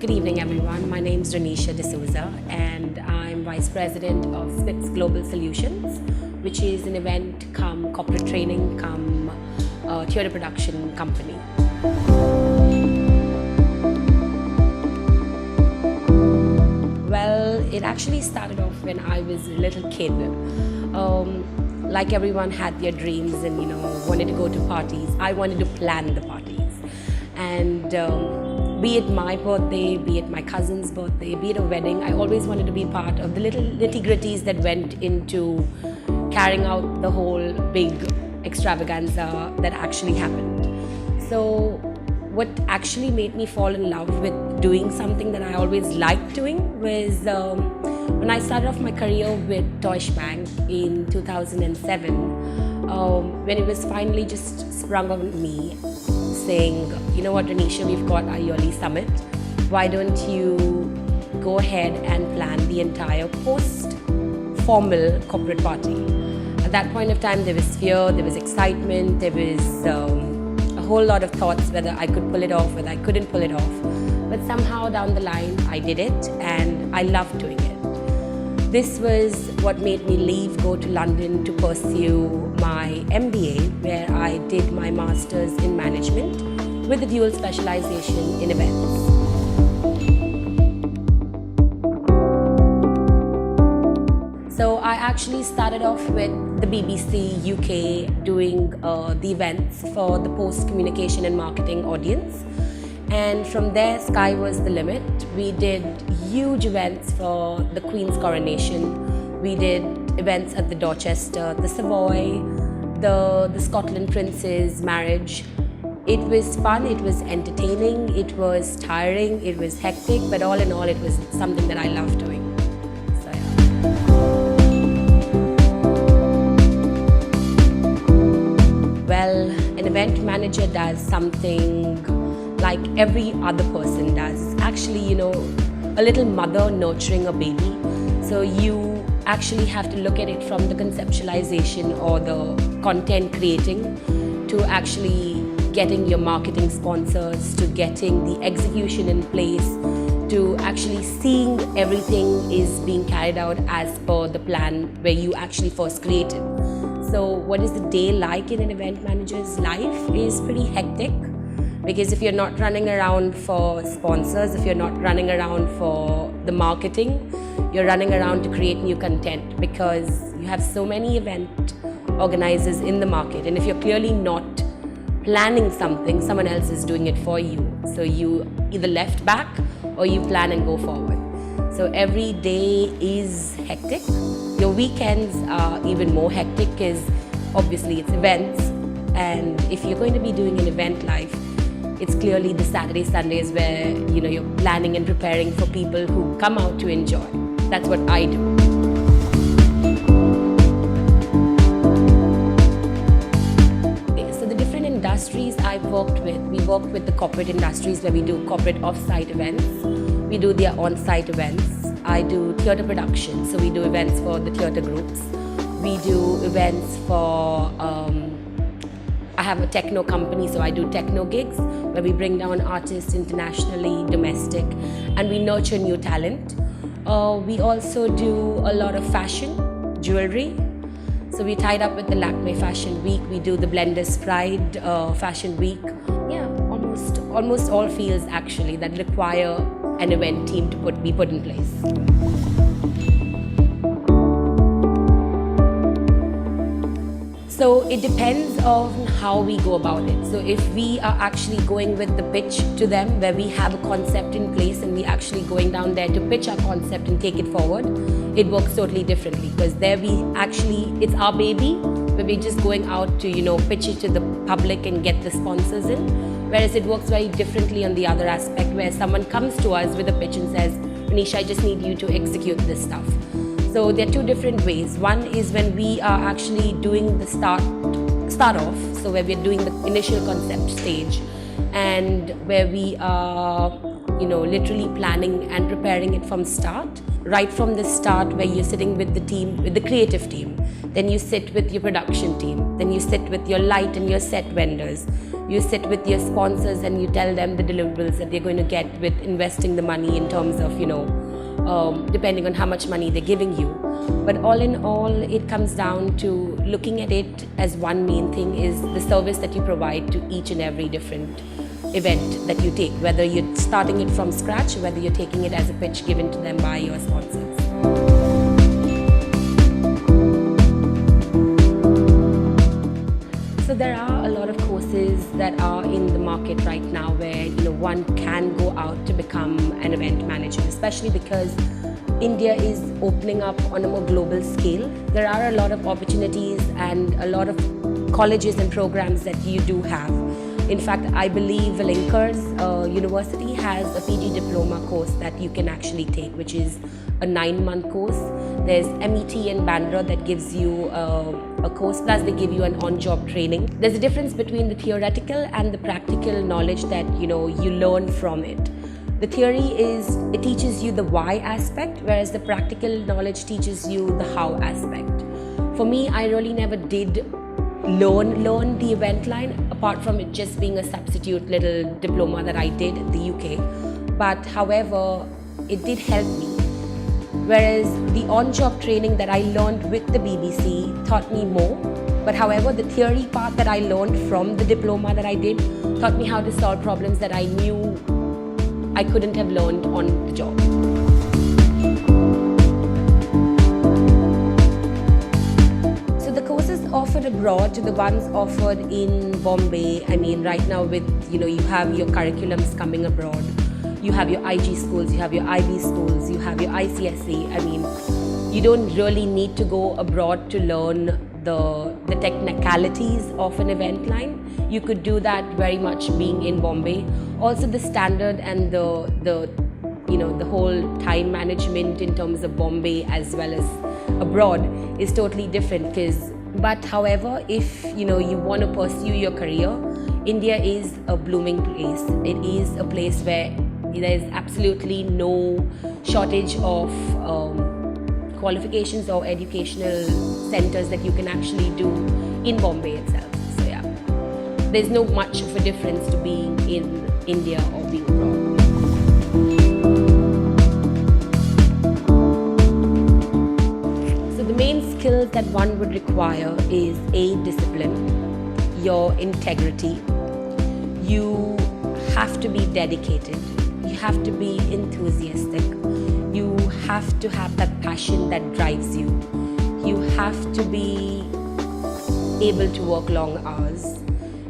Good evening, everyone. My name is Rhonesia and I'm Vice President of SPIPS Global Solutions, which is an event cum corporate training cum theatre production company. Well, it actually started off when I was a little kid. Like everyone had their dreams and wanted to go to parties. I wanted to plan the parties, and be it my birthday, be it my cousin's birthday, be it a wedding, I always wanted to be part of the little nitty-gritties that went into carrying out the whole big extravaganza that actually happened. So what actually made me fall in love with doing something that I always liked doing was when I started off my career with Deutsche Bank in 2007, when it was finally just sprung on me saying, you know what, Rhonesia, we've got our yearly summit. Why don't you go ahead and plan the entire post-formal corporate party? At that point of time, there was fear, there was excitement, there was a whole lot of thoughts whether I could pull it off, whether I couldn't pull it off. But somehow down the line, I did it, and I loved doing it. This was what made me leave, go to London to pursue my MBA, where I did my master's in management with a dual specialization in events. So I actually started off with the BBC UK doing the events for the post-communication and marketing audience. And from there, sky was the limit. We did huge events for the Queen's Coronation. We did events at the Dorchester, the Savoy, the Scotland Prince's marriage. It was fun, it was entertaining, it was tiring, it was hectic, but all in all, it was something that I loved doing. So, yeah. Well, an event manager does something like every other person does. It's actually, a little mother nurturing a baby. So you actually have to look at it from the conceptualization or the content creating to actually getting your marketing sponsors, to getting the execution in place, to actually seeing everything is being carried out as per the plan where you actually first created. So what is the day like in an event manager's life is pretty hectic. Because if you're not running around for sponsors, if you're not running around for the marketing, you're running around to create new content, because you have so many event organizers in the market. And if you're clearly not planning something, someone else is doing it for you. So you either left back or you plan and go forward. So every day is hectic. Your weekends are even more hectic because obviously it's events. And if you're going to be doing an event life, it's clearly the Saturday, Sundays where you're planning and preparing for people who come out to enjoy. That's what I do. Okay, so the different industries I've worked with, we work with the corporate industries where we do corporate off-site events. We do their on-site events. I do theatre production, so we do events for the theatre groups. We do events for I have a techno company, so I do techno gigs where we bring down artists internationally, domestic, and we nurture new talent. We also do a lot of fashion, jewelry. So we tied up with the Lakme Fashion Week. We do the Blenders Pride Fashion Week. Yeah, almost all fields actually that require an event team to be put in place. So it depends on how we go about it. So if we are actually going with the pitch to them, where we have a concept in place and we actually going down there to pitch our concept and take it forward, it works totally differently, because there it's our baby, where we're just going out to pitch it to the public and get the sponsors in. Whereas it works very differently on the other aspect, where someone comes to us with a pitch and says, Rhonesia, I just need you to execute this stuff. So there are two different ways. One is when we are actually doing the start off, so where we're doing the initial concept stage, and where we are, literally planning and preparing it from start. Right from the start, where you're sitting with the team, with the creative team, then you sit with your production team, then you sit with your light and your set vendors, You sit with your sponsors and you tell them the deliverables that they're going to get with investing the money in terms of, depending on how much money they're giving you. But all in all, it comes down to looking at it as one main thing is the service that you provide to each and every different event that you take, whether you're starting it from scratch, whether you're taking it as a pitch given to them by your sponsors. So there are a lot of courses that are in the market right now where one can go out to become an event manager, especially because India is opening up on a more global scale. There are a lot of opportunities and a lot of colleges and programs that you do have. In fact, I believe Linkers University has a PG diploma course that you can actually take, which is a 9-month course. There's MET in Bandra that gives you a course, plus they give you an on-job training. There's a difference between the theoretical and the practical knowledge that you learn from it. The theory it teaches you the why aspect, whereas the practical knowledge teaches you the how aspect. For me, I really never did learn the event line, apart from it just being a substitute little diploma that I did in the UK. But however, it did help me. Whereas the on-job training that I learned with the BBC taught me more. But however, the theory part that I learned from the diploma that I did taught me how to solve problems that I knew I couldn't have learned on the job. So the courses offered abroad to the ones offered in Bombay, right now with, you have your curriculums coming abroad. You have your IG schools, you have your IB schools, you have your ICSE. You don't really need to go abroad to learn the technicalities of an event line. You could do that very much being in Bombay. Also the standard and the whole time management in terms of Bombay as well as abroad is totally different. But however, if you want to pursue your career, India is a blooming place. It is a place where there is absolutely no shortage of qualifications or educational centers that you can actually do in Bombay itself. So yeah, there's no much of a difference to being in India or being abroad. So the main skills that one would require is discipline, your integrity. You have to be dedicated. You have to be enthusiastic. You have to have that passion that drives you. You have to be able to work long hours.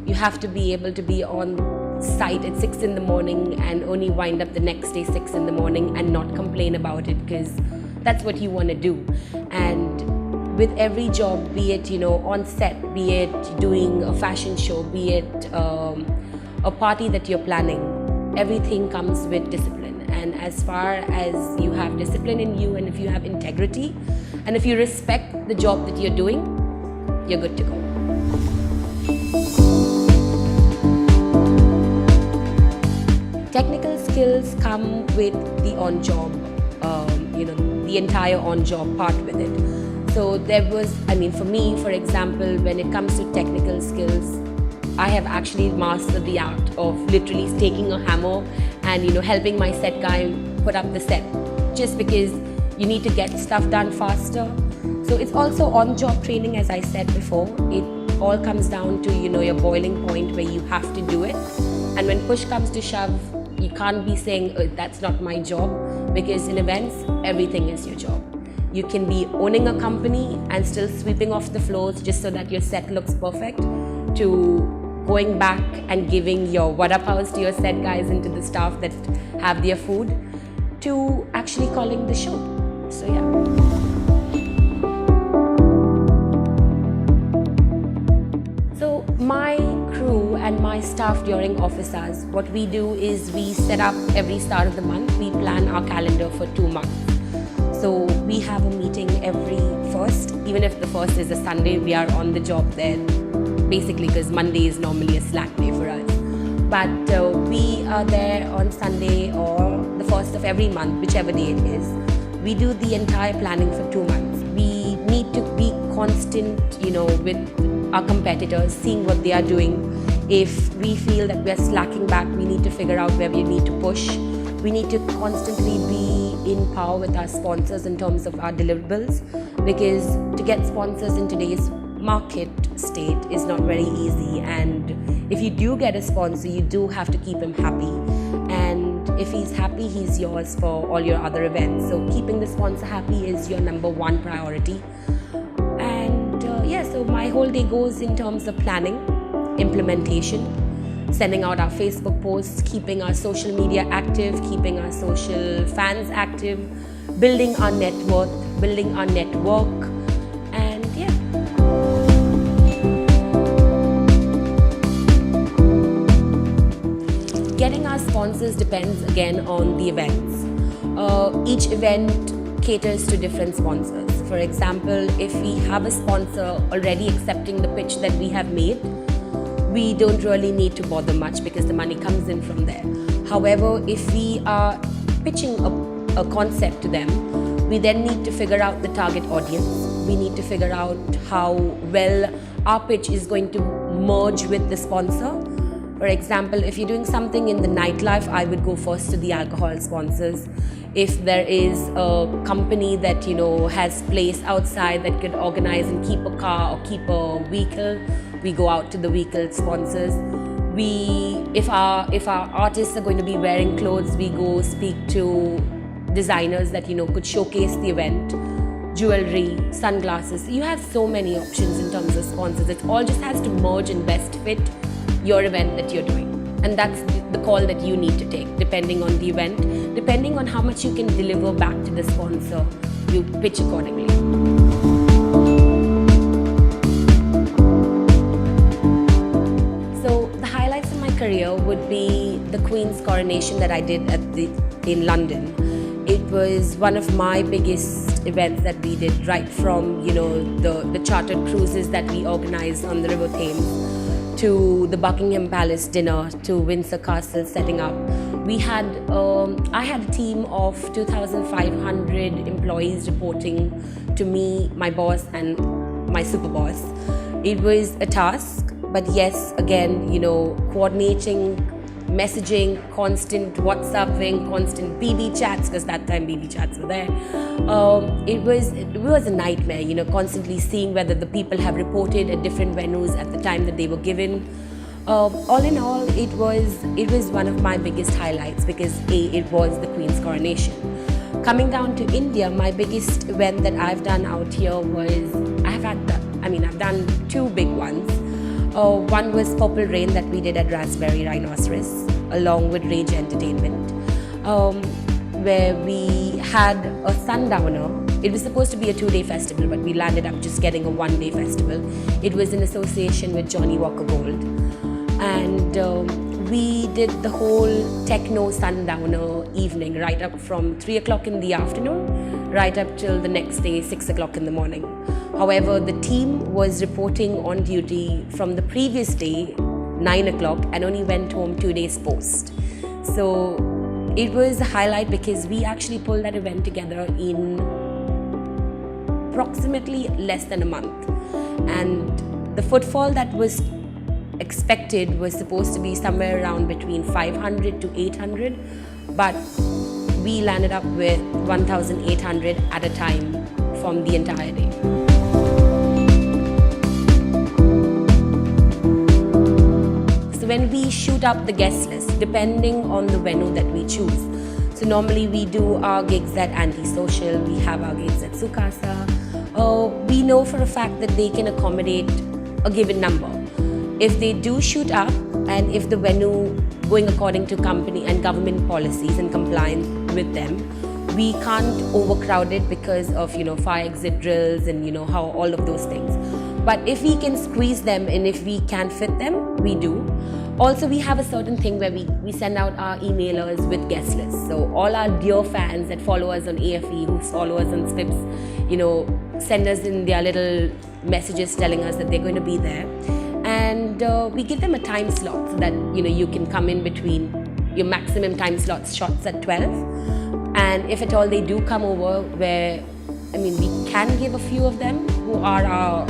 You have to be able to be on site at 6 in the morning and only wind up the next day 6 in the morning and not complain about it, because that's what you want to do. And with every job, be it on set, be it doing a fashion show, be it a party that you're planning, everything comes with discipline. And as far as you have discipline in you, and if you have integrity, and if you respect the job that you're doing, you're good to go. Technical skills come with the on-job, the entire on-job part with it. So there was, for me, for example, when it comes to technical skills, I have actually mastered the art of literally taking a hammer and helping my set guy put up the set, just because you need to get stuff done faster. So it's also on-job training, as I said before. It all comes down to your boiling point where you have to do it. And when push comes to shove, you can't be saying, oh, that's not my job, because in events, everything is your job. You can be owning a company and still sweeping off the floors just so that your set looks perfect, to going back and giving your vada paos to your set guys and to the staff that have their food, to actually calling the show. So yeah. So my crew and my staff during office hours, what we do is we set up every start of the month. We plan our calendar for 2 months. So we have a meeting every first. Even if the first is a Sunday, we are on the job then, basically, because Monday is normally a slack day for us. But we are there on Sunday or the first of every month, whichever day it is. We do the entire planning for 2 months. We need to be constant, with our competitors, seeing what they are doing. If we feel that we're slacking back, we need to figure out where we need to push. We need to constantly be in power with our sponsors in terms of our deliverables, because to get sponsors in today's market state is not very easy, and if you do get a sponsor, you do have to keep him happy, and if he's happy, he's yours for all your other events. So keeping the sponsor happy is your number one priority. And so my whole day goes in terms of planning, implementation, sending out our Facebook posts, keeping our social media active, keeping our social fans active, building our net worth, building our network, and getting our sponsors depends again on the events. Each event caters to different sponsors. For example, if we have a sponsor already accepting the pitch that we have made, we don't really need to bother much because the money comes in from there. However, if we are pitching a concept to them, we then need to figure out the target audience. We need to figure out how well our pitch is going to merge with the sponsor. For example, if you're doing something in the nightlife, I would go first to the alcohol sponsors. If there is a company that has place outside that could organize and keep a car or keep a vehicle, we go out to the vehicle sponsors. If our artists are going to be wearing clothes, we go speak to designers that could showcase the event, jewelry, sunglasses. You have so many options in terms of sponsors. It all just has to merge and best fit your event that you're doing. And that's the call that you need to take, depending on the event, depending on how much you can deliver back to the sponsor, you pitch accordingly. So the highlights of my career would be the Queen's Coronation that I did in London. It was one of my biggest events that we did, right from the chartered cruises that we organized on the River Thames, to the Buckingham Palace dinner, to Windsor Castle setting up. I had a team of 2,500 employees reporting to me, my boss, and my super boss. It was a task, but yes, again, coordinating, messaging, constant WhatsApping, constant BB chats, because that time BB chats were there. It was a nightmare, constantly seeing whether the people have reported at different venues at the time that they were given. All in all, it was one of my biggest highlights because it was the Queen's Coronation. Coming down to India, my biggest event that I've done out here was, I've done two big ones. One was Purple Rain that we did at Raspberry Rhinoceros along with Rage Entertainment, where we had a sundowner. It was supposed to be a 2-day festival, but we landed up just getting a 1-day festival. It was in association with Johnny Walker Gold. And we did the whole techno sundowner evening, right up from 3 o'clock in the afternoon, right up till the next day, 6 o'clock in the morning. However, the team was reporting on duty from the previous day, 9 o'clock, and only went home 2 days post. So it was a highlight because we actually pulled that event together in approximately less than a month. And the footfall that was expected was supposed to be somewhere around between 500 to 800, but we landed up with 1,800 at a time from the entire day. So when we shoot up the guest list, depending on the venue that we choose, so normally we do our gigs at Antisocial, we have our gigs at Sukasa. We know for a fact that they can accommodate a given number. If they do shoot up, and if the venue going according to company and government policies and compliance with them, we can't overcrowd it because of fire exit drills and how all of those things. But if we can squeeze them and if we can fit them, we do. Also, we have a certain thing where we send out our emailers with guest lists. So all our dear fans that follow us on AFE, who follow us on SPIPS, send us in their little messages telling us that they're going to be there. And we give them a time slot so that you can come in between your maximum time slots shots at 12. And if at all they do come over, we can give a few of them who are our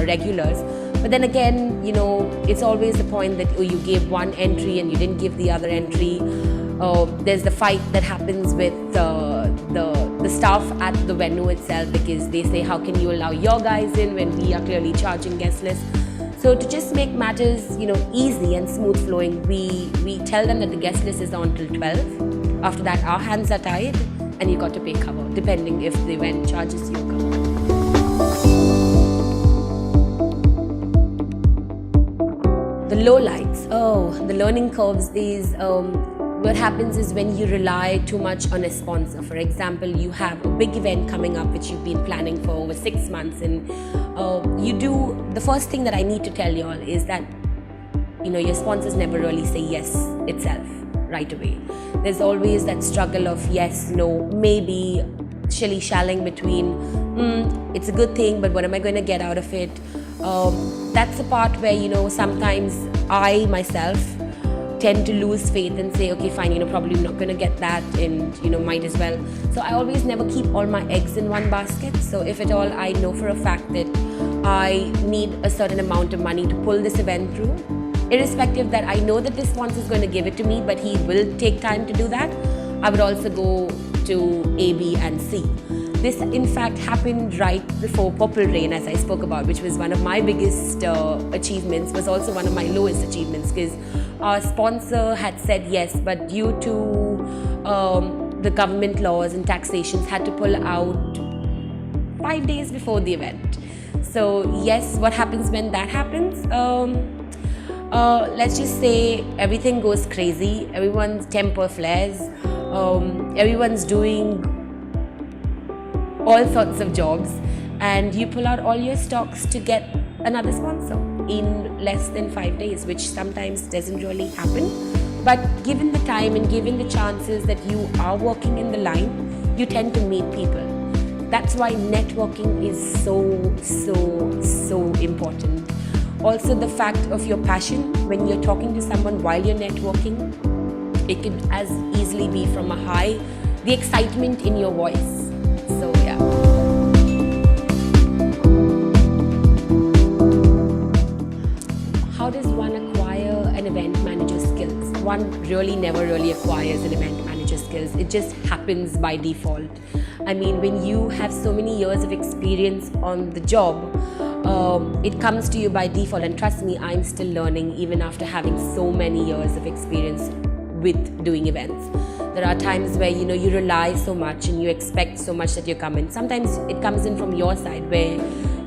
regulars, But then again, you know, it's always the point that, oh, you gave one entry and you didn't give the other entry. There's the fight that happens with the staff at the venue itself, because they say, how can you allow your guys in when we are clearly charging guest lists? So to just make matters, you know, easy and smooth flowing, we tell them that the guest list is on till 12. After that, our hands are tied and you got to pay cover, depending if the event charges you cover. The lowlights. Oh, the learning curves is what happens is when you rely too much on a sponsor. For example, you have a big event coming up which you've been planning for over 6 months, and the first thing that I need to tell you all is that, you know, your sponsors never really say yes itself right away. There's always that struggle of yes, no, maybe, shilly-shallying between, it's a good thing, but what am I going to get out of it? That's the part where, you know, sometimes I myself tend to lose faith and say, okay, fine, you know, probably not going to get that, and, you know, might as well. So I always never keep all my eggs in one basket. So if at all, I know for a fact that I need a certain amount of money to pull this event through, irrespective that I know that this sponsor is going to give it to me, but he will take time to do that, I would also go to A, B, and C. This, in fact, happened right before Purple Rain, as I spoke about, which was one of my biggest achievements, was also one of my lowest achievements, because our sponsor had said yes, but due to the government laws and taxations, had to pull out 5 days before the event. So yes, what happens when that happens? Let's just say everything goes crazy, everyone's temper flares, everyone's doing all sorts of jobs, and you pull out all your stocks to get another sponsor in less than 5 days, which sometimes doesn't really happen. But given the time and given the chances that you are working in the line, you tend to meet people. That's why networking is so important. Also, the fact of your passion, when you're talking to someone while you're networking, it could as easily be from a high, the excitement in your voice. So yeah. How does one acquire an event manager skills? One really never acquires an event manager skills. It just happens by default. I mean, when you have so many years of experience on the job, it comes to you by default. And trust me, I'm still learning even after having so many years of experience with doing events. There are times where, you know, you rely so much and you expect so much that you come in. Sometimes it comes in from your side where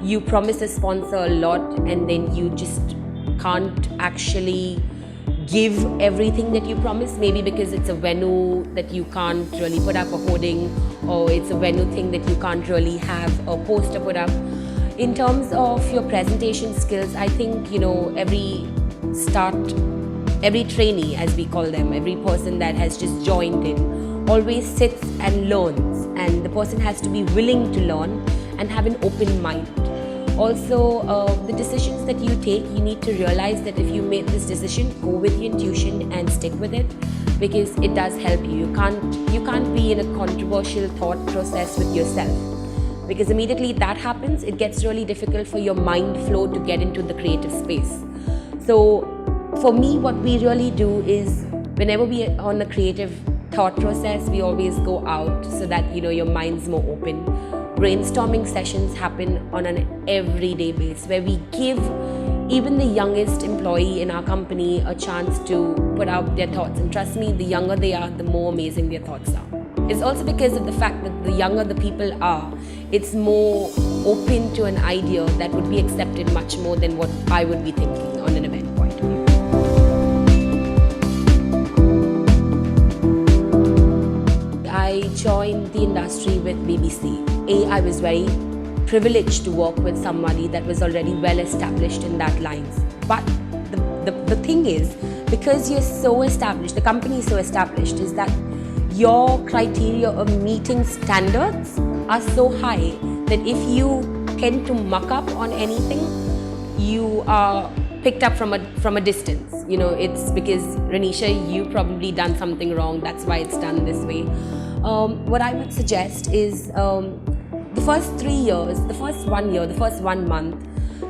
you promise a sponsor a lot and then you just can't actually give everything that you promise, maybe because it's a venue that you can't really put up a hoarding, or it's a venue thing that you can't really have a poster put up. In terms of your presentation skills, I think, you know, every trainee, as we call them, every person that has just joined in, always sits and learns, and the person has to be willing to learn and have an open mind. Also, the decisions that you take, you need to realize that if you made this decision, go with your intuition and stick with it, because it does help you. You can't be in a controversial thought process with yourself, because immediately that happens, it gets really difficult for your mind flow to get into the creative space. So for me, what we really do is, whenever we are on a creative thought process, we always go out so that, you know, your mind's more open. Brainstorming sessions happen on an everyday basis, where we give even the youngest employee in our company a chance to put out their thoughts. And trust me, the younger they are, the more amazing their thoughts are. It's also because of the fact that the younger the people are, it's more open to an idea that would be accepted much more than what I would be thinking on an event point of view. I joined the industry with BBC. I was very privileged to work with somebody that was already well established in that lines. But the thing is, because you're so established, the company is so established, is that your criteria of meeting standards are so high that if you tend to muck up on anything, you are picked up from a distance. You know, it's because, Rhonesia, you probably done something wrong, that's why it's done this way. What I would suggest is, the first 3 years, the first 1 year, the first 1 month,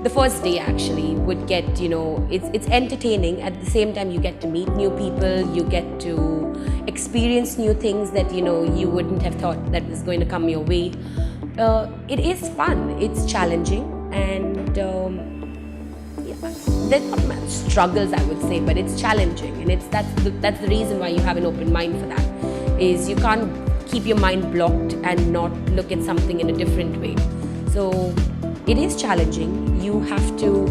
the first day actually would get, it's entertaining. At the same time, you get to meet new people, you get to experience new things that, you wouldn't have thought that was going to come your way. It is fun, it's challenging, and there's not much struggles, I would say, but it's challenging, and that's the reason why you have an open mind for that, is you can't keep your mind blocked and not look at something in a different way. So it is challenging. You have to,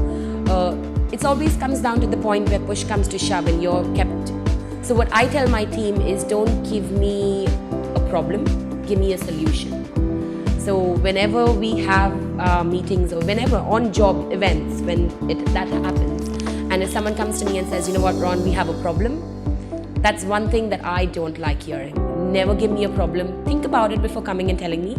it always comes down to the point where push comes to shove and you're kept. So what I tell my team is, don't give me a problem, give me a solution. So whenever we have meetings or whenever on-job events, when that happens, and if someone comes to me and says, you know what, Ron, we have a problem, that's one thing that I don't like hearing. Never give me a problem. Think about it before coming and telling me.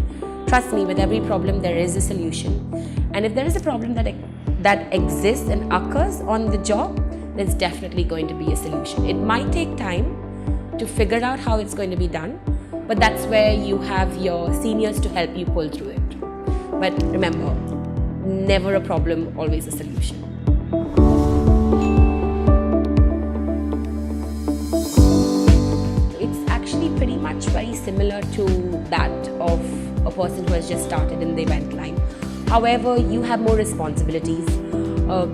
Trust me, with every problem there is a solution. And if there is a problem that exists and occurs on the job, there's definitely going to be a solution. It might take time to figure out how it's going to be done, but that's where you have your seniors to help you pull through it. But remember, never a problem, always a solution. It's actually pretty much very similar to that of a person who has just started in the event line. However, you have more responsibilities,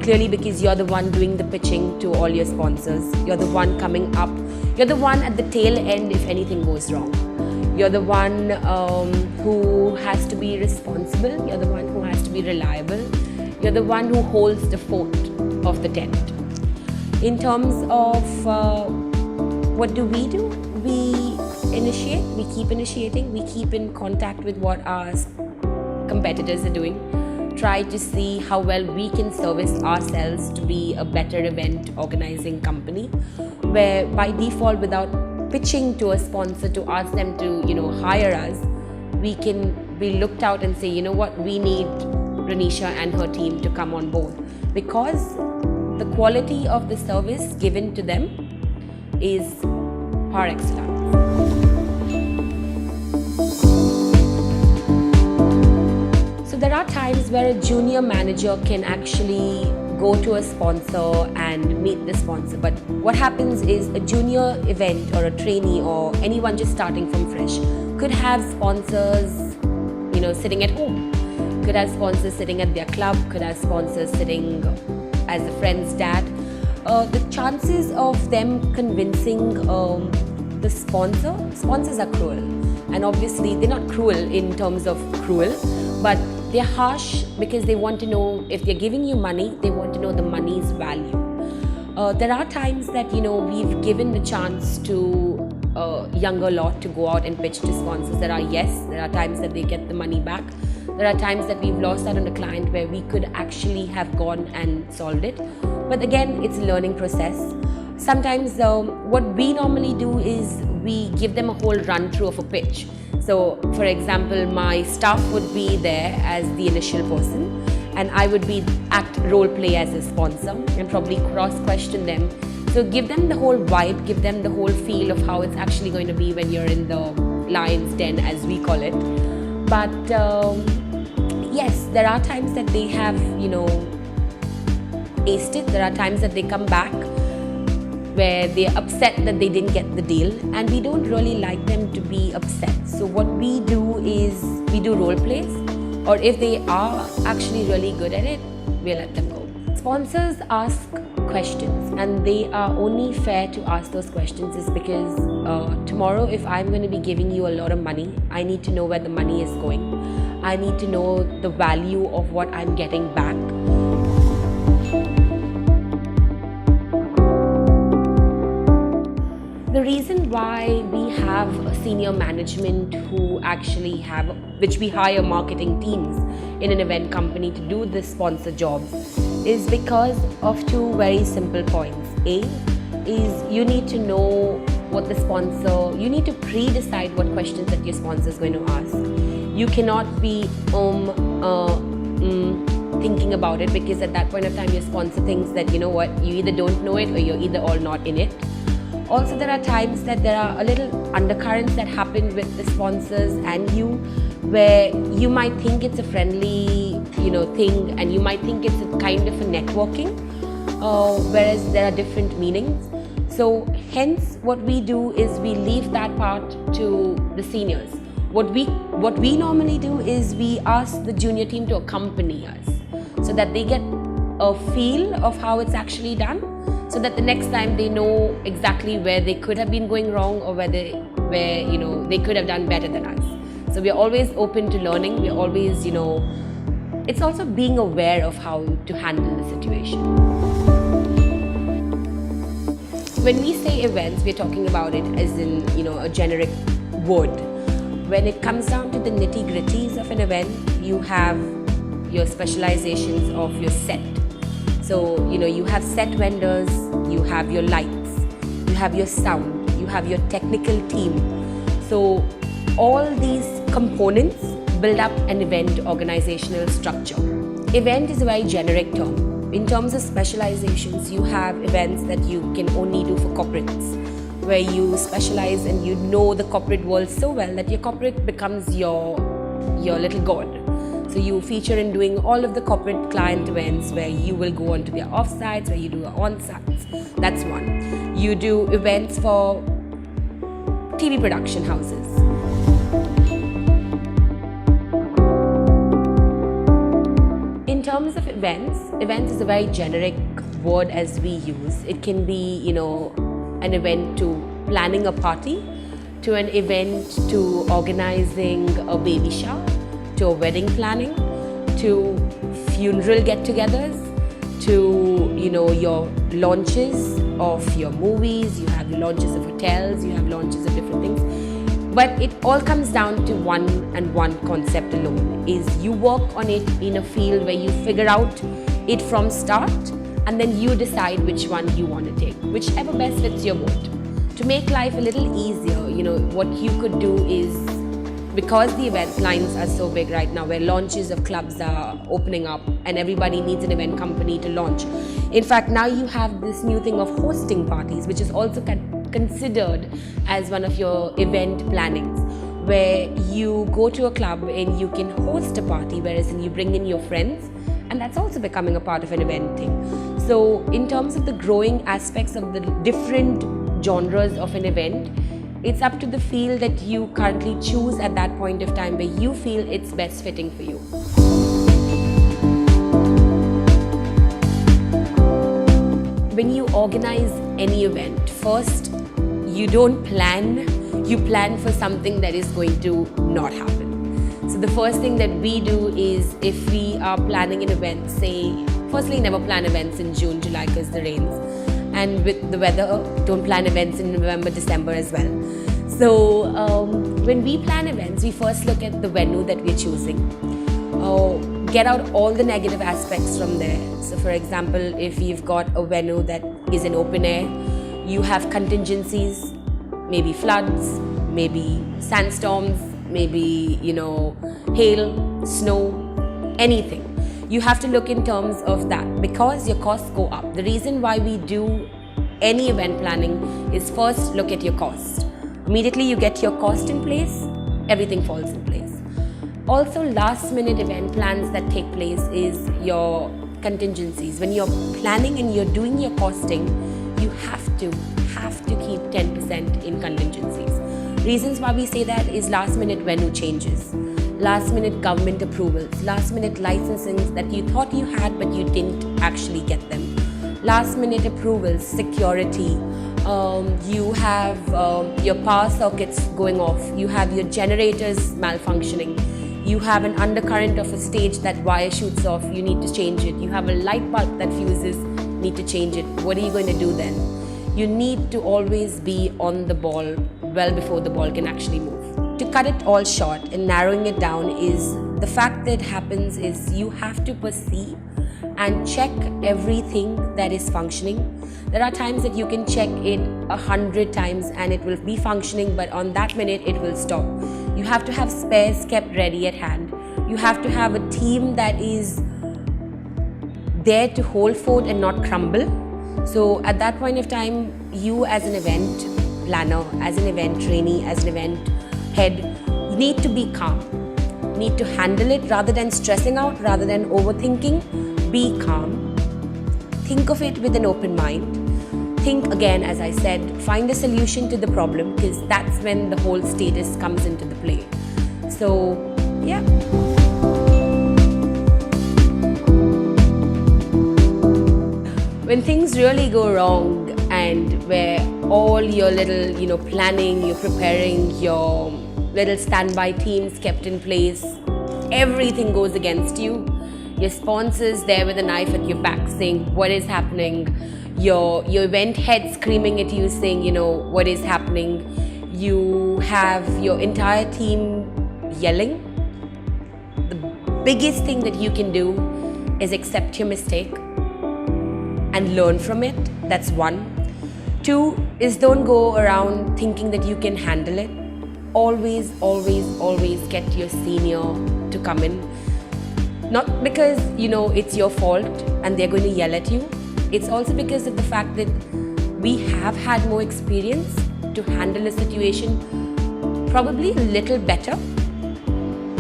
clearly because you're the one doing the pitching to all your sponsors. You're the one coming up. You're the one at the tail end if anything goes wrong. You're the one who has to be responsible. You're the one who has to be reliable. You're the one who holds the fort of the tent. In terms of what do? We initiate, we keep initiating, we keep in contact with what our competitors are doing, try to see how well we can service ourselves to be a better event organizing company, where by default, without pitching to a sponsor to ask them to hire us, we can be looked out and say, you know what, we need Rhonesia and her team to come on board, because the quality of the service given to them is par excellence. So there are times where a junior manager can actually go to a sponsor and meet the sponsor. But what happens is, a junior event or a trainee or anyone just starting from fresh could have sponsors, sitting at home, could have sponsors sitting at their club, could have sponsors sitting as a friend's dad. The chances of them convincing the sponsors are cruel. And obviously they're not cruel in terms of cruel, but they're harsh because they want to know, if they're giving you money, they want to know the money's value. There are times that, we've given the chance to a younger lot to go out and pitch to sponsors. There are times that they get the money back. There are times that we've lost out on a client where we could actually have gone and solved it. But again, it's a learning process. Sometimes what we normally do is we give them a whole run through of a pitch. So for example, my staff would be there as the initial person, and I would be act role play as a sponsor and probably cross question them. So give them the whole vibe, give them the whole feel of how it's actually going to be when you're in the lion's den, as we call it. But yes, there are times that they have, aced it. There are times that they come back where they're upset that they didn't get the deal, and we don't really like them to be upset. So what we do is we do role plays, or if they are actually really good at it, we let them go. Sponsors ask questions, and they are only fair to ask those questions is because tomorrow, if I'm going to be giving you a lot of money, I need to know where the money is going. I need to know the value of what I'm getting back. The reason why we have a senior management which we hire marketing teams in an event company to do the sponsor jobs is because of two very simple points. A is you need to know what the sponsor, you need to pre-decide what questions that your sponsor is going to ask. You cannot be thinking about it, because at that point of time your sponsor thinks that, you either don't know it or you're either all not in it. Also, there are times that there are a little undercurrents that happen with the sponsors and you, where you might think it's a friendly, thing, and you might think it's a kind of a networking, whereas there are different meanings. So hence what we do is we leave that part to the seniors. What we normally do is we ask the junior team to accompany us so that they get a feel of how it's actually done, so that the next time they know exactly where they could have been going wrong or where they could have done better than us. So we're always open to learning. We're always, it's also being aware of how to handle the situation. When we say events, we're talking about it as in, a generic word. When it comes down to the nitty-gritties of an event, you have your specializations of your set. So, you have set vendors, you have your lights, you have your sound, you have your technical team. So, all these components build up an event organizational structure. Event is a very generic term. In terms of specializations, you have events that you can only do for corporates, where you specialize and you know the corporate world so well that your corporate becomes your little god. So you feature in doing all of the corporate client events where you will go onto their offsites, where you do on-sites. That's one. You do events for TV production houses. In terms of events is a very generic word as we use. It can be, an event to planning a party, to an event to organizing a baby shower, to a wedding planning, to funeral get-togethers, to your launches of your movies. You have launches of hotels, you have launches of different things. But it all comes down to one concept alone, is you work on it in a field where you figure out it from start, and then you decide which one you want to take, whichever best fits your boat. To make life a little easier, what you could do is, because the event lines are so big right now, where launches of clubs are opening up and everybody needs an event company to launch. In fact, now you have this new thing of hosting parties, which is also considered as one of your event plannings, where you go to a club and you can host a party, whereas you bring in your friends, and that's also becoming a part of an event thing. So in terms of the growing aspects of the different genres of an event, it's up to the field that you currently choose at that point of time where you feel it's best fitting for you. When you organize any event, first you don't plan, you plan for something that is going to not happen. So the first thing that we do is, if we are planning an event, say, firstly never plan events in June, July because the rains. And with the weather, don't plan events in November, December as well. So when we plan events, we first look at the venue that we're choosing. Get out all the negative aspects from there. So for example, if you've got a venue that is an open air, you have contingencies, maybe floods, maybe sandstorms, maybe, hail, snow, anything. You have to look in terms of that, because your costs go up. The reason why we do any event planning is first look at your cost. Immediately you get your cost in place, everything falls in place. Also, last minute event plans that take place is your contingencies. When you're planning and you're doing your costing, you have to keep 10% in contingencies. Reasons why we say that is last minute venue changes, last minute government approvals, last minute licensings that you thought you had but you didn't actually get them, last minute approvals, security, you have your power circuits going off, you have your generators malfunctioning, you have an undercurrent of a stage, that wire shoots off, you need to change it, you have a light bulb that fuses, need to change it. What are you going to do then? You need to always be on the ball well before the ball can actually move. To cut it all short and narrowing it down, is the fact that happens is you have to perceive and check everything that is functioning. There are times that you can check it 100 times and it will be functioning, but on that minute it will stop. You have to have spares kept ready at hand. You have to have a team that is there to hold fort and not crumble. So at that point of time, you as an event planner, as an event trainee, as an event head, need to be calm. Need to handle it rather than stressing out, rather than overthinking. Be calm. Think of it with an open mind. Think again, as I said, find a solution to the problem, because that's when the whole status comes into the play. So, yeah. When things really go wrong and where all your little, planning, you're preparing, your little standby teams kept in place, everything goes against you. Your sponsor's there with a knife at your back saying, what is happening? Your event head screaming at you saying, what is happening? You have your entire team yelling. The biggest thing that you can do is accept your mistake and learn from it. That's one. Two is don't go around thinking that you can handle it. Always, always, always get your senior to come in. Not because, it's your fault and they're going to yell at you. It's also because of the fact that we have had more experience to handle a situation probably a little better.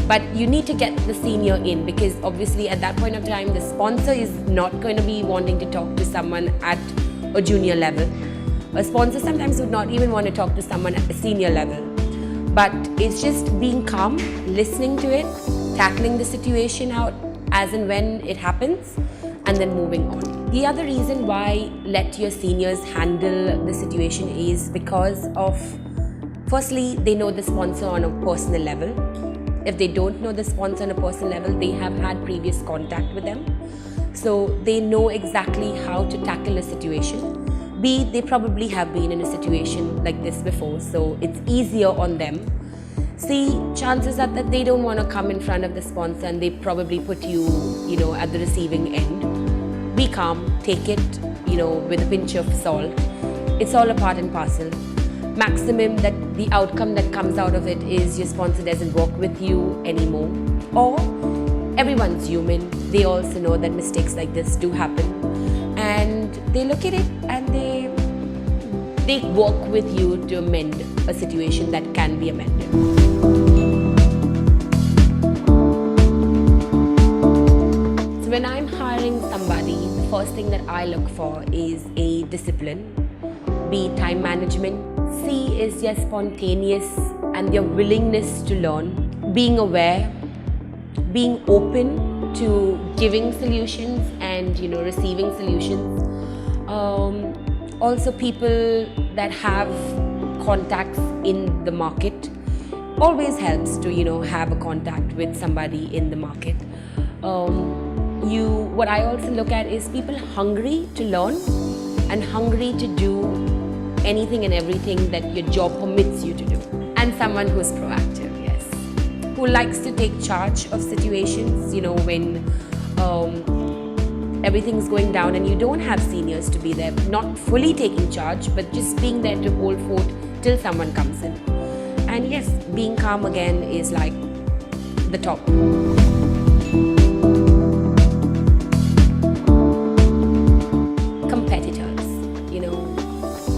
But you need to get the senior in, because obviously at that point of time, the sponsor is not going to be wanting to talk to someone at a junior level. A sponsor sometimes would not even want to talk to someone at a senior level. But it's just being calm, listening to it, tackling the situation out as and when it happens, and then moving on. The other reason why let your seniors handle the situation is because of, firstly, they know the sponsor on a personal level. If they don't know the sponsor on a personal level, they have had previous contact with them. So they know exactly how to tackle a situation. B, they probably have been in a situation like this before, so it's easier on them. C, chances are that they don't want to come in front of the sponsor and they probably put you, at the receiving end. Be calm, take it, with a pinch of salt. It's all a part and parcel. Maximum that the outcome that comes out of it is your sponsor doesn't work with you anymore. Or everyone's human. They also know that mistakes like this do happen. And they look at it and they work with you to amend a situation that can be amended. So when I'm hiring somebody, the first thing that I look for is a discipline. B, time management. C is your spontaneous and your willingness to learn. Being aware, being open to giving solutions and receiving solutions. Also people that have contacts in the market. Always helps to have a contact with somebody in the market. What I also look at is people hungry to learn and hungry to do anything and everything that your job permits you to do. And someone who's proactive, yes. Who likes to take charge of situations, when everything's going down and you don't have seniors to be there. Not fully taking charge, but just being there to hold fort till someone comes in. And yes, being calm again is like the top.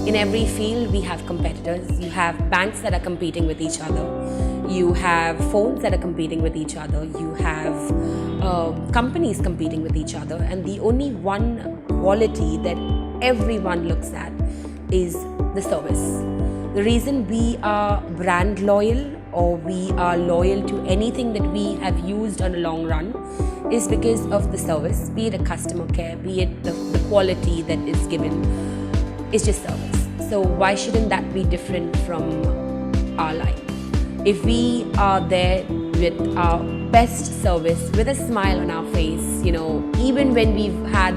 In every field, we have competitors. You have banks that are competing with each other. You have phones that are competing with each other. You have companies competing with each other. And the only one quality that everyone looks at is the service. The reason we are brand loyal or we are loyal to anything that we have used on a long run is because of the service, be it a customer care, be it the quality that is given. It's just service. So why shouldn't that be different from our line? If we are there with our best service, with a smile on our face, even when we've had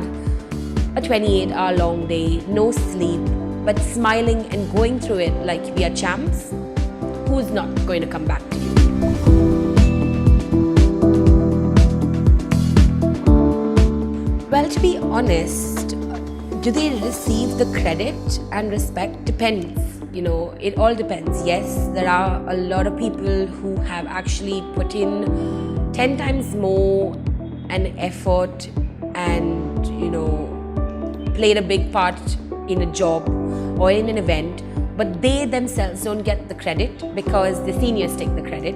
a 28-hour long day, no sleep, but smiling and going through it like we are champs, who's not going to come back to you? Well, to be honest, do they receive the credit and respect? Depends. It all depends. Yes, there are a lot of people who have actually put in 10 times more an effort and, played a big part in a job or in an event, but they themselves don't get the credit because the seniors take the credit.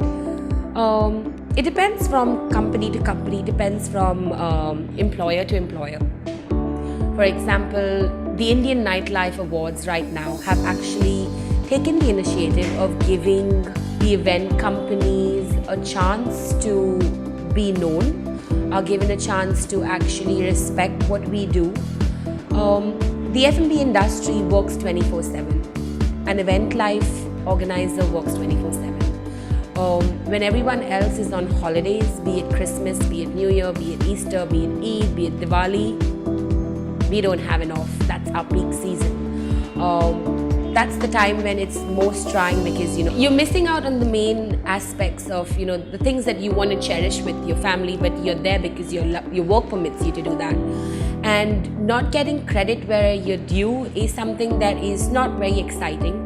It depends from company to company, depends from employer to employer. For example, the Indian Nightlife Awards right now have actually taken the initiative of giving the event companies a chance to be known, are given a chance to actually respect what we do. The F&B industry works 24/7. An event life organizer works 24/7. When everyone else is on holidays, be it Christmas, be it New Year, be it Easter, be it Eid, be it Diwali, we don't have enough. That's our peak season. That's the time when it's most trying because you're missing out on the main aspects of the things that you want to cherish with your family, but you're there because your work permits you to do that. And not getting credit where you're due is something that is not very exciting.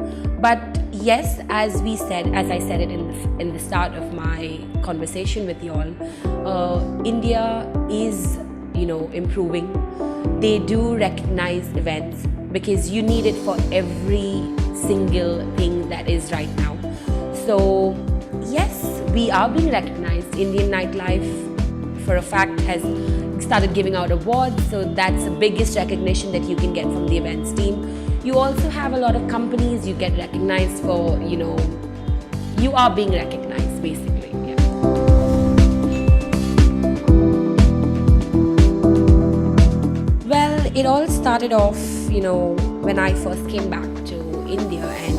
But yes, as I said it in the start of my conversation with you all, India is improving. They do recognize events because you need it for every single thing that is right now. So yes, we are being recognized. Indian Nightlife, for a fact, has started giving out awards, so that's the biggest recognition that you can get from the events team. You also have a lot of companies you get recognized for, you are being recognized basically. Yeah. Well, it all started off, when I first came back to India and,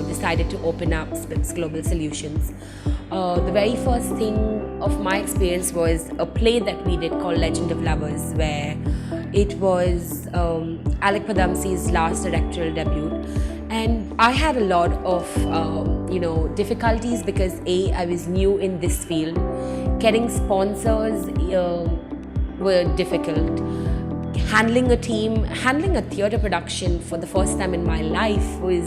decided to open up SPIPS Global Solutions. The very first thing of my experience was a play that we did called Legend of Lovers, where it was Alec Padamsee's last directorial debut. And I had a lot of, difficulties because I was new in this field. Getting sponsors were difficult. Handling a team, handling a theatre production for the first time in my life was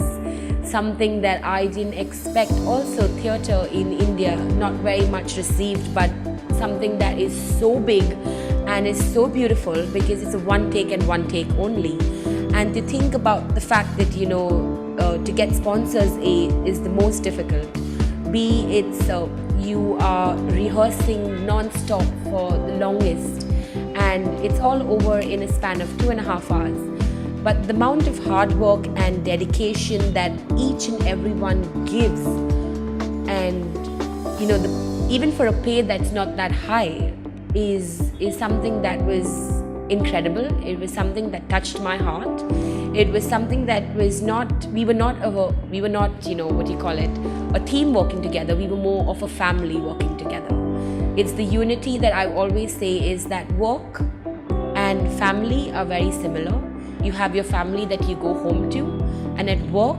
something that I didn't expect. Also, theatre in India, not very much received, but something that is so big and is so beautiful because it's a one take and one take only. And to think about the fact that, to get sponsors, is the most difficult. B, it's you are rehearsing non-stop for the longest, and it's all over in a span of 2.5 hours. But the amount of hard work and dedication that each and everyone gives, and even for a pay that's not that high, is something that was incredible. It was something that touched my heart. It was something that was not. We were not a team working together. We were more of a family working together. It's the unity that I always say is that work and family are very similar. You have your family that you go home to, and at work,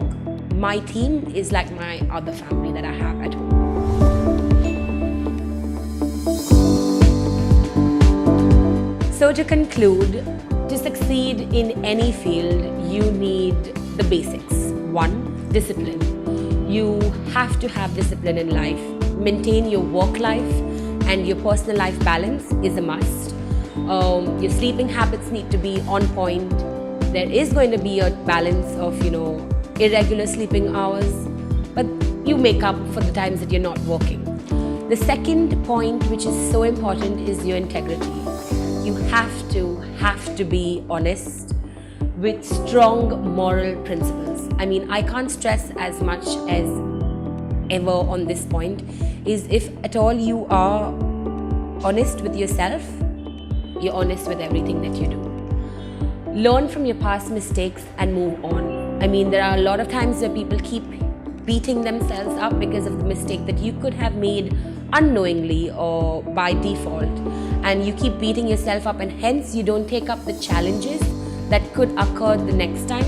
my team is like my other family that I have at home. So to conclude, to succeed in any field, you need the basics. 1, discipline. You have to have discipline in life. Maintain your work life and your personal life balance is a must. Your sleeping habits need to be on point. There is going to be a balance of, irregular sleeping hours, but you make up for the times that you're not working. The second point, which is so important, is your integrity. You have to be honest with strong moral principles. I can't stress as much as ever on this point, is if at all you are honest with yourself, you're honest with everything that you do. Learn from your past mistakes and move on. There are a lot of times where people keep beating themselves up because of the mistake that you could have made unknowingly or by default, and you keep beating yourself up, and hence you don't take up the challenges that could occur the next time.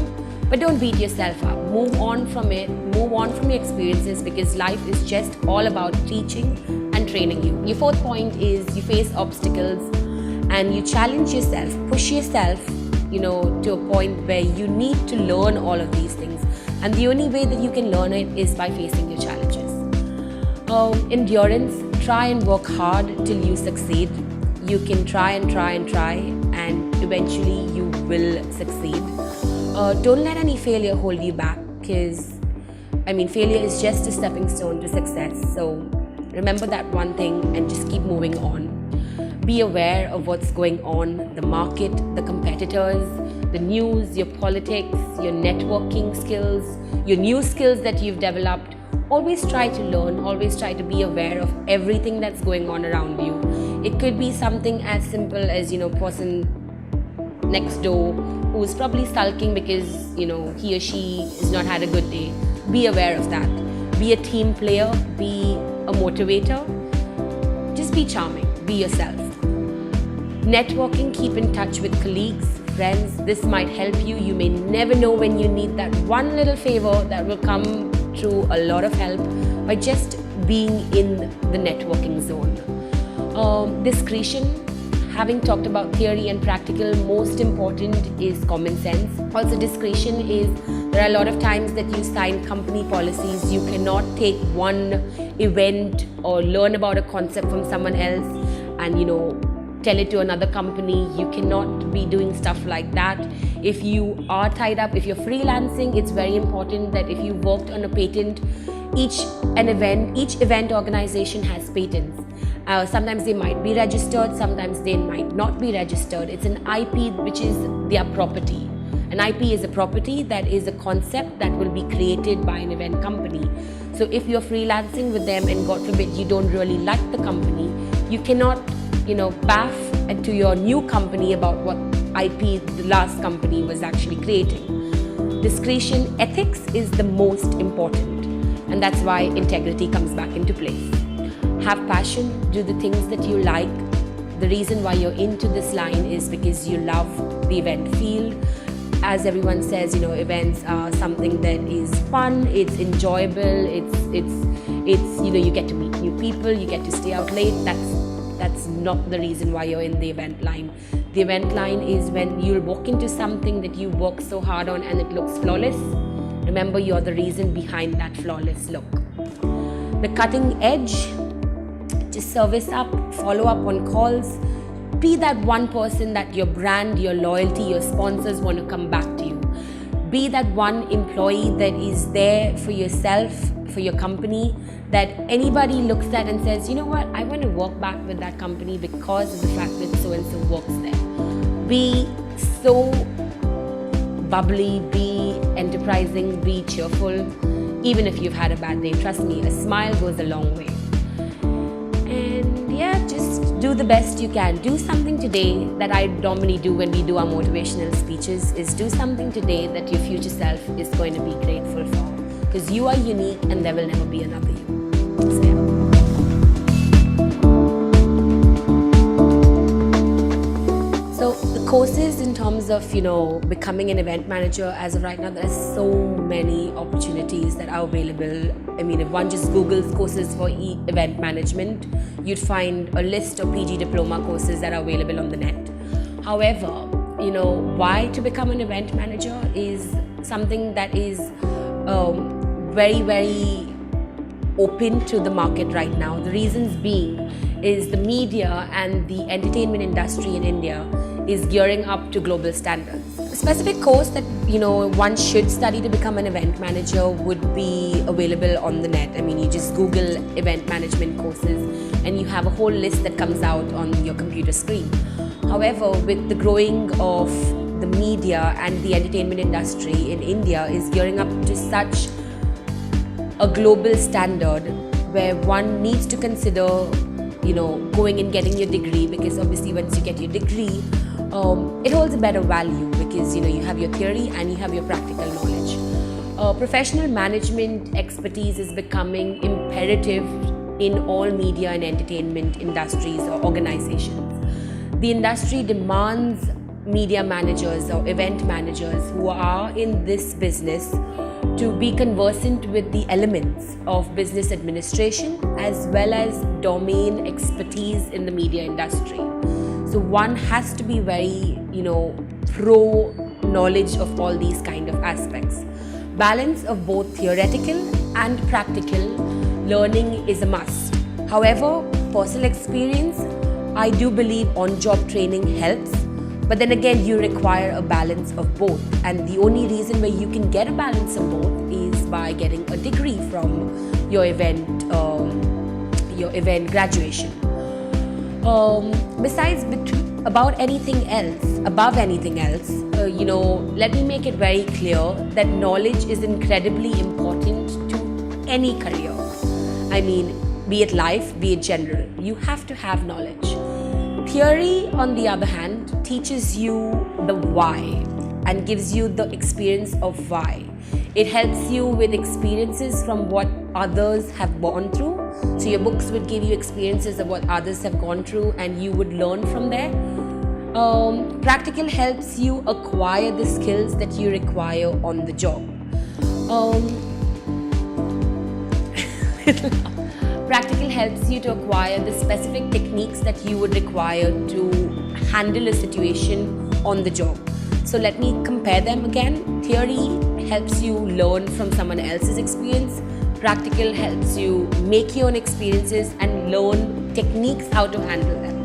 But don't beat yourself up. Move on from it. Move on from your experiences, because life is just all about teaching and training you. Your fourth point is you face obstacles and you challenge yourself, push yourself, to a point where you need to learn all of these things. And the only way that you can learn it is by facing your challenges. Endurance, try and work hard till you succeed. You can try and try and try, and eventually you will succeed. Don't let any failure hold you back, because failure is just a stepping stone to success. So remember that one thing and just keep moving on. Be aware of what's going on, the market, the competitors, the news, your politics, your networking skills, your new skills that you've developed. Always try to learn, always try to be aware of everything that's going on around you. It could be something as simple as, person next door who's probably sulking because, he or she has not had a good day. Be aware of that. Be a team player, be a motivator. Just be charming, be yourself. Networking, keep in touch with colleagues, friends. This might help you. You may never know when you need that one little favor that will come through a lot of help by just being in the networking zone. Discretion, having talked about theory and practical, most important is common sense. Also, discretion is, there are a lot of times that you sign company policies. You cannot take one event or learn about a concept from someone else and tell it to another company. You cannot be doing stuff like that. If you are tied up, if you're freelancing, it's very important that if you worked on a patent, each event organization has patents. Sometimes they might be registered, sometimes they might not be registered. It's an IP which is their property. An IP is a property that is a concept that will be created by an event company. So if you're freelancing with them and God forbid you don't really like the company, you cannot baff to your new company about what IP the last company was actually creating. Discretion, ethics is the most important, and that's why integrity comes back into place. Have passion, do the things that you like. The reason why you're into this line is because you love the event field. As everyone says, events are something that is fun, it's enjoyable, it's you get to meet new people, you get to stay out late. That's not the reason why you're in the event line. The event line is when you'll walk into something that you work so hard on and it looks flawless. Remember, you're the reason behind that flawless look. The cutting edge, just service up, follow up on calls. Be that one person that your brand, your loyalty, your sponsors want to come back to you. Be that one employee that is there for yourself, for your company, that anybody looks at and says, you know what, I want to work back with that company because of the fact that so-and-so works there. Be so bubbly, be enterprising, be cheerful, even if you've had a bad day. Trust me, a smile goes a long way. And just do the best you can. Do something today that I normally do when we do our motivational speeches, is do something today that your future self is going to be grateful for. Because you are unique and there will never be another you. So the courses in terms of, becoming an event manager, as of right now, there's so many opportunities that are available. If one just Googles courses for event management, you'd find a list of PG diploma courses that are available on the net. However, why to become an event manager is something that is very, very open to the market right now. The reasons being is the media and the entertainment industry in India is gearing up to global standards. A specific course that one should study to become an event manager would be available on the net. You just Google event management courses and you have a whole list that comes out on your computer screen. However, with the growing of the media and the entertainment industry in India is gearing up to such a global standard where one needs to consider, going and getting your degree, because obviously once you get your degree, it holds a better value because, you have your theory and you have your practical knowledge. Professional management expertise is becoming imperative in all media and entertainment industries or organizations. The industry demands media managers or event managers who are in this business to be conversant with the elements of business administration as well as domain expertise in the media industry. So one has to be very, pro knowledge of all these kind of aspects. Balance of both theoretical and practical learning is a must. However, personal experience, I do believe on-job training helps, But then again, you require a balance of both. And the only reason where you can get a balance of both is by getting a degree from your event graduation. Besides, above anything else, let me make it very clear that knowledge is incredibly important to any career. I mean, be it life, be it general, you have to have knowledge. Theory, on the other hand, teaches you the why and gives you the experience of why. It helps you with experiences from what others have gone through. So your books would give you experiences of what others have gone through and you would learn from there. Practical helps you acquire the skills that you require on the job. Practical helps you to acquire the specific techniques that you would require to handle a situation on the job. So let me compare them again. Theory helps you learn from someone else's experience. Practical helps you make your own experiences and learn techniques how to handle them.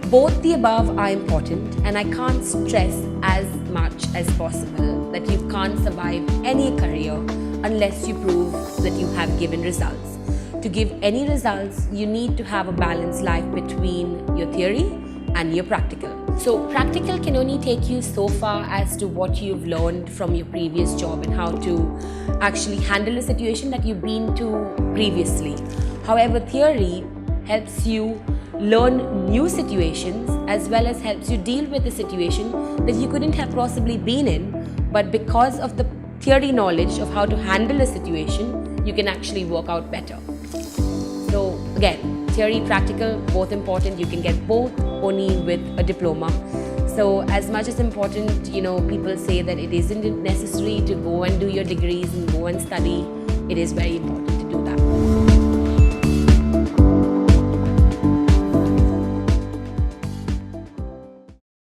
Both the above are important, and I can't stress as much as possible that you can't survive any career unless you prove that you have given results. To give any results, you need to have a balanced life between your theory and your practical. So practical can only take you so far as to what you've learned from your previous job and how to actually handle a situation that you've been to previously. However, theory helps you learn new situations as well as helps you deal with a situation that you couldn't have possibly been in, but because of the theory knowledge of how to handle a situation, you can actually work out better. So again, theory, practical, both important. You can get both only with a diploma. So as much as important, people say that it isn't necessary to go and do your degrees and go and study, it is very important.